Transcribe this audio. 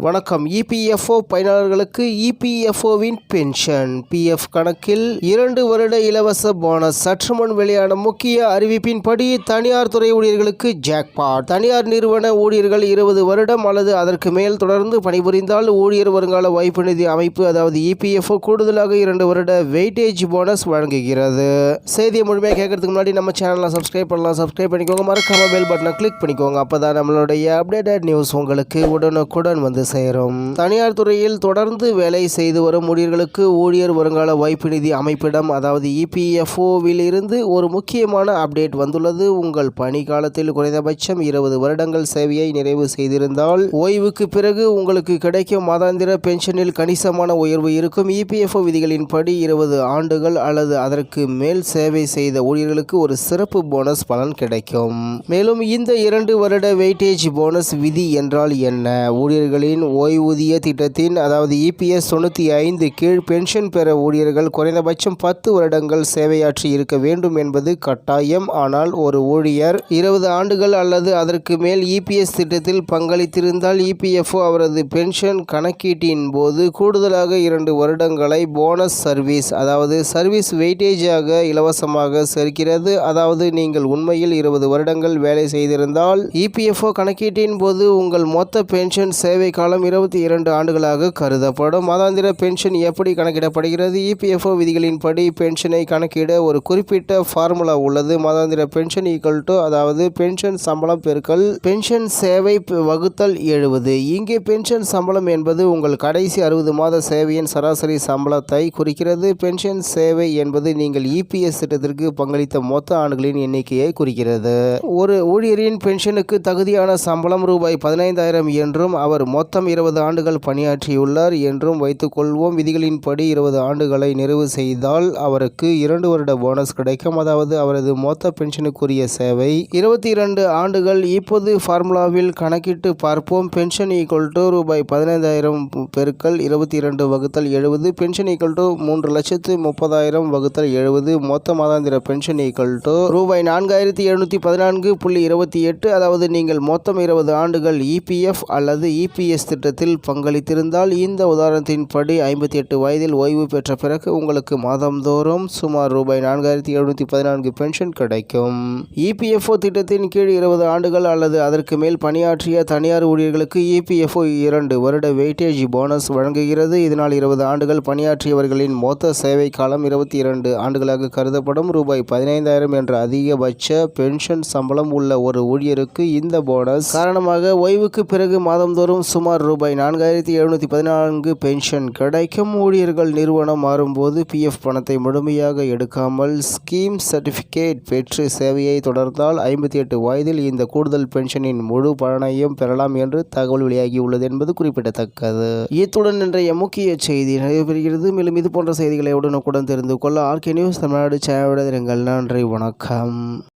வணக்கம். இபிஎஃப்ஓ பயனாளர்களுக்கு இபிஎஃப்ஓவின் pension PF கணக்கில் 2 வருட இலவச போனஸ். சற்று முன் வெளியான முக்கிய அறிவிப்பின்படி தனியார் துறை ஊழியர்களுக்கு ஜாக்பாட். தனியார் நிறுவன ஊழியர்கள் 20 வருடம் அல்லது அதற்கு மேல் தொடர்ந்து பணிபுரிந்தால் ஊழியர் வருங்கால வைப்பு நிதி அமைப்பு அதாவது இபிஎஃப்ஓ கூடுதலாக 2 வருட வெயிட்டேஜ் போனஸ் வழங்குகிறது. செய்தியை முழுமையாக கேட்கறதுக்கு முன்னாடி நம்ம சேனலை சப்ஸ்கிரைப் பண்ணலாம். சப்ஸ்கிரைப் பண்ணிக்கோங்க. மறக்காம பெல் பட்டனை கிளிக் பண்ணிக்கோங்க. அப்பதான் நம்மளுடைய அப்டேட்டட் நியூஸ் உங்களுக்கு உடனுக்குடன் வந்து சேரும். தனியார் துறையில் தொடர்ந்து வேலை செய்து வரும் ஊழியர்களுக்கு ஊழியர் வருங்கால வைப்பு நிதி அமைப்பிடம் அதாவது இபிஎஃப்ஓவில் இருந்து ஒரு முக்கியமான அப்டேட் வந்துள்ளது. உங்கள் பணி காலத்தில் குறைந்தபட்சம் 20 வருடங்கள் சேவையை நிறைவு செய்திருந்தால் ஓய்வுக்கு பிறகு உங்களுக்கு கிடைக்கும் மாதாந்திர பென்ஷனில் கணிசமான உயர்வு இருக்கும். இபிஎஃப்ஓ விதிகளின்படி 20 ஆண்டுகள் அல்லது அதற்கு மேல் சேவை செய்த ஊழியர்களுக்கு ஒரு சிறப்பு போனஸ் பலன் கிடைக்கும். மேலும் இந்த 2 வருட வெயிட்டேஜ் போனஸ் விதி என்றால் என்ன? ஊழியர்களின் ஓய்வூதிய திட்டத்தின் அதாவது இபிஎஸ் 95 கீழ் பென்ஷன் பெற ஊழியர்கள் குறைந்தபட்சம் 10 வருடங்கள் சேவையாற்றி இருக்க வேண்டும் என்பது கட்டாயம். ஆனால் ஒரு ஊழியர் 20 ஆண்டுகள் அல்லது அதற்கு மேல் இபிஎஸ் திட்டத்தில் பங்களித்திருந்தால் இபிஎஃப்ஓ அவரது பென்ஷன் கணக்கீட்டின் போது கூடுதலாக 2 வருடங்களை போனஸ் சர்வீஸ் அதாவது சர்வீஸ் வெயிட்டேஜாக இலவசமாக சேர்க்கிறது. அதாவது நீங்கள் உண்மையில் 20 வருடங்கள் வேலை செய்திருந்தால் இபிஎஃப்ஓ கணக்கீட்டின் போது உங்கள் மொத்த பென்ஷன் சேவை காலம் 22 ஆண்டுகளாக கருதப்படும். மாதாந்திர பென்ஷன் எப்படி கணக்கிடப்படுகிறது? இபிஎஃப்ஓ விதிகளின்படி பென்ஷனை கணக்கிட ஒரு குறிப்பிட்ட ஃபார்முலா உள்ளது. மாதாந்திர பென்ஷன் ஈக்குவல் டு அதாவது பென்ஷன் சம்பளம் பெருக்கல் பென்ஷன் சேவை வகுத்தல் 70. இங்கே பென்ஷன் சம்பளம் என்பது உங்கள் கடைசி 60 மாத சேவையின் சராசரி சம்பளத்தை குறிக்கிறது. பென்ஷன் சேவை என்பது நீங்கள் இபிஎஸ் திட்டத்திற்கு பங்களித்த மொத்த ஆண்டுகளின் எண்ணிக்கையை குறிக்கிறது. ஒரு ஊழியரின் பென்ஷனுக்கு தகுதியான சம்பளம் ரூபாய் 15,000 என்றும் அவர் மொத்தம் 20 ஆண்டுகள் பணியாற்றியுள்ளார் என்றும் வைத்துக்கொள்வோம். விதிகளின்படி 20 ஆண்டுகளை நிறைவு செய்தால் அவருக்கு 2 வருட போனஸ் கிடைக்கும். அதாவது அவரது மொத்த பென்ஷனுக்குரிய சேவை 22 ஆண்டுகள். இப்போது ஃபார்முலாவில் கணக்கிட்டு பார்ப்போம். பென்ஷன் ஈக்குவல் டு ரூபாய் 15,000 பெருக்கல் 22 வகுத்தல் 70. பென்ஷன் ஈக்குவல் டு 3,30,000 வகுத்தல் 70. மொத்த மாதாந்திர பென்ஷன் ஈக்குவல் டு ரூபாய் 4,714.28. அதாவது நீங்கள் மொத்தம் 20 ஆண்டுகள் இபிஎஃப் அல்லது இபிஎஸ் திட்டத்தில் பங்களித்திருந்தால் இந்த உதாரணத்தின்படி 58 வயதில் ஓய்வு பெற்ற பிறகு உங்களுக்கு மாதந்தோறும் சுமார் ரூபாய் 4,714 பென்ஷன் கிடைக்கும். இபிஎஃப்ஓ திட்டத்தின் கீழ் 20 ஆண்டுகள் அல்லது அதற்கு மேல் பணியாற்றிய தனியார் ஊழியர்களுக்கு இபிஎஃப்ஓ 2 வருட வெயிட்டேஜ் போனஸ் வழங்குகிறது. இதனால் 20 ஆண்டுகள் பணியாற்றியவர்களின் மொத்த சேவை காலம் 22 ஆண்டுகளாக கருதப்படும். ரூபாய் 15,000 என்ற அதிகபட்ச பென்ஷன் சம்பளம் உள்ள ஒரு ஊழியருக்கு இந்த போனஸ் காரணமாக ஓய்வுக்கு பிறகு மாதந்தோறும் சுமார் ரூபாய் 4,714 பென்ஷன் கிடைக்கும். ஊழியர்கள் நிறுவனம் மாறும்போது பிஎஃப் பணத்தை முழுமையாக எடுக்காமல் ஸ்கீம் சர்டிபிகேட் பெற்று சேவையை தொடர்ந்தால் 58 வயதில் இந்த கூடுதல் பென்ஷனின் முழு பலனையும் பெறலாம் என்று தகவல் வெளியாகியுள்ளது என்பது குறிப்பிடத்தக்கது. இத்துடன் இன்றைய முக்கிய செய்தி நிறைவேறுகிறது. மேலும் இது போன்ற செய்திகளை உடனுக்குடன் தெரிந்து கொள்ள ஆர்கே நியூஸ் தமிழ்நாடு சேனலுடன் இருங்கள். நன்றி, வணக்கம்.